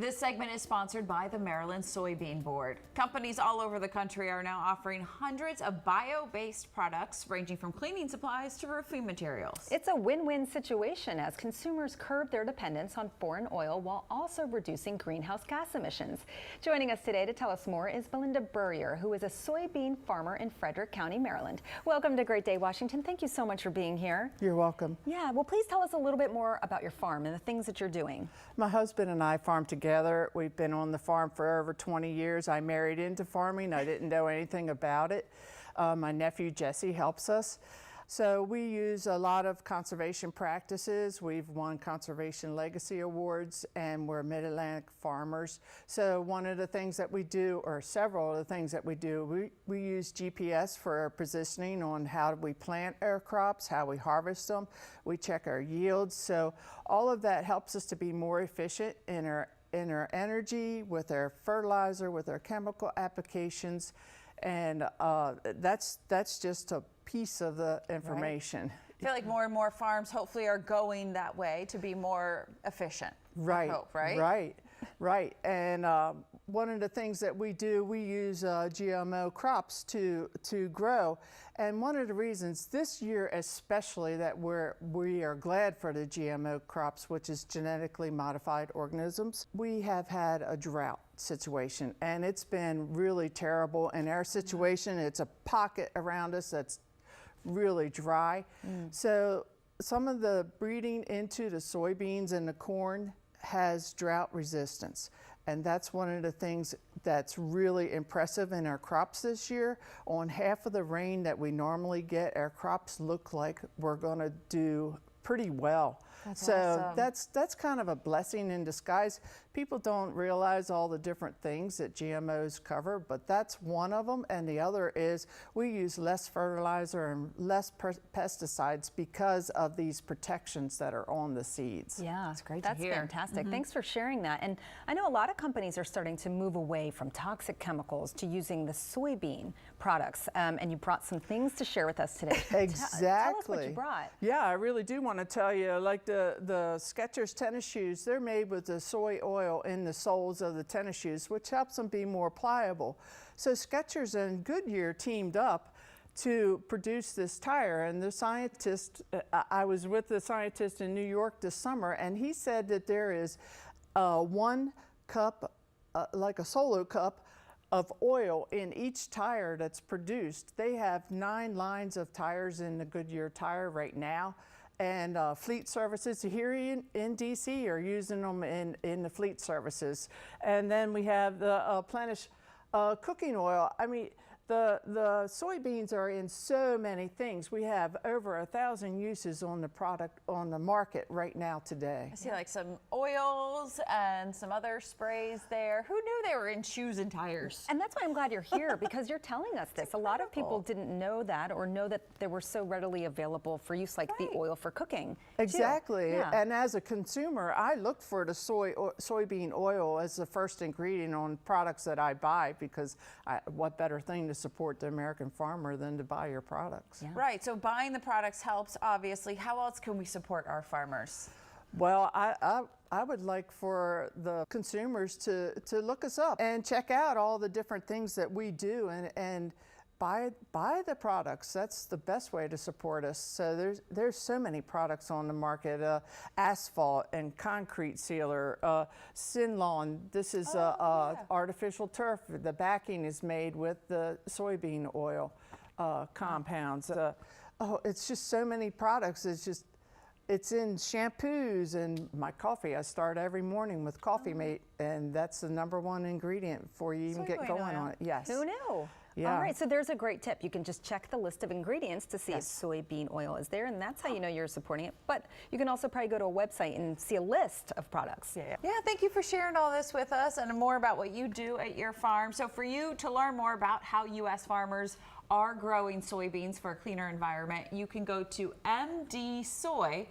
This segment is sponsored by the Maryland Soybean Board. Companies all over the country are now offering hundreds of bio-based products ranging from cleaning supplies to roofing materials. It's a win-win situation as consumers curb their dependence on foreign oil while also reducing greenhouse gas emissions. Joining us today to tell us more is Belinda Burrier, who is a soybean farmer in Frederick County, Maryland. Welcome to Great Day, Washington. Thank you so much for being here. You're welcome. Yeah, well, please tell us a little bit more about your farm and the things that you're doing. My husband and I farm together. We've been on the farm for over 20 years. I married into farming. I didn't know anything about it. My nephew Jesse helps us. So we use a lot of conservation practices. We've won Conservation Legacy Awards and we're Mid-Atlantic farmers. So one of the things that we do, or several of the things that we do, we use GPS for our positioning on how we plant our crops, how we harvest them. We check our yields. So all of that helps us to be more efficient in our energy, with our fertilizer, with our chemical applications. And that's just a piece of the information. Right. I feel like more and more farms hopefully are going that way to be more efficient. Right. I hope, right? Right. And one of the things that we do, we use GMO crops to grow. And one of the reasons this year especially that we are glad for the GMO crops, which is genetically modified organisms, we have had a drought situation and it's been really terrible. In our situation, it's a pocket around us that's really dry. So some of the breeding into the soybeans and the corn has drought resistance, and that's one of the things that's really impressive in our crops this year. On half of the rain that we normally get, our crops look like we're going to do pretty well. That's so awesome. that's kind of a blessing in disguise. People don't realize all the different things that GMOs cover, but that's one of them. And the other is we use less fertilizer and less pesticides because of these protections that are on the seeds. Yeah, that's great to hear. Fantastic. Thanks for sharing that. And I know a lot of companies are starting to move away from toxic chemicals to using the soybean products. And you brought some things to share with us today. Exactly. Tell us what you brought. Yeah, I really do want to tell you, like the Skechers tennis shoes, they're made with the soy oil in the soles of the tennis shoes, which helps them be more pliable. So Skechers and Goodyear teamed up to produce this tire, and the scientist, I was with the scientist in New York this summer, and he said that there is 1 cup, like a solo cup, of oil in each tire that's produced. They have 9 lines of tires in the Goodyear tire right now. And fleet services here in DC are using them in the fleet services. And then we have the Plenish cooking oil. I mean, the soybeans are in so many things. We have over 1,000 uses on the product on the market right now today. I see like some oils and some other sprays there. Who knew they were in shoes and tires? And that's why I'm glad you're here, because you're telling us this. A lot of people didn't know that or know that they were so readily available for use, like the oil for cooking. Exactly. Yeah. And as a consumer, I look for the soybean oil as the first ingredient on products that I buy, because what better thing to support the American farmer than to buy your products. Yeah. Right, so buying the products helps, obviously. How else can we support our farmers? Well, I would like for the consumers to look us up and check out all the different things that we do and buy the products. That's the best way to support us. So there's so many products on the market, asphalt and concrete sealer, Sinlawn. This is artificial turf. The backing is made with the soybean oil compounds. It's just so many products. It's in shampoos and my coffee. I start every morning with Coffee Mate, and that's the #1 ingredient before you even get going on it. Yes. Who knew? Yeah. All right, so there's a great tip. You can just check the list of ingredients to see if soybean oil is there, and that's how you know you're supporting it. But you can also probably go to a website and see a list of products. Yeah, thank you for sharing all this with us and more about what you do at your farm. So for you to learn more about how U.S. farmers are growing soybeans for a cleaner environment, you can go to mdsoy.com.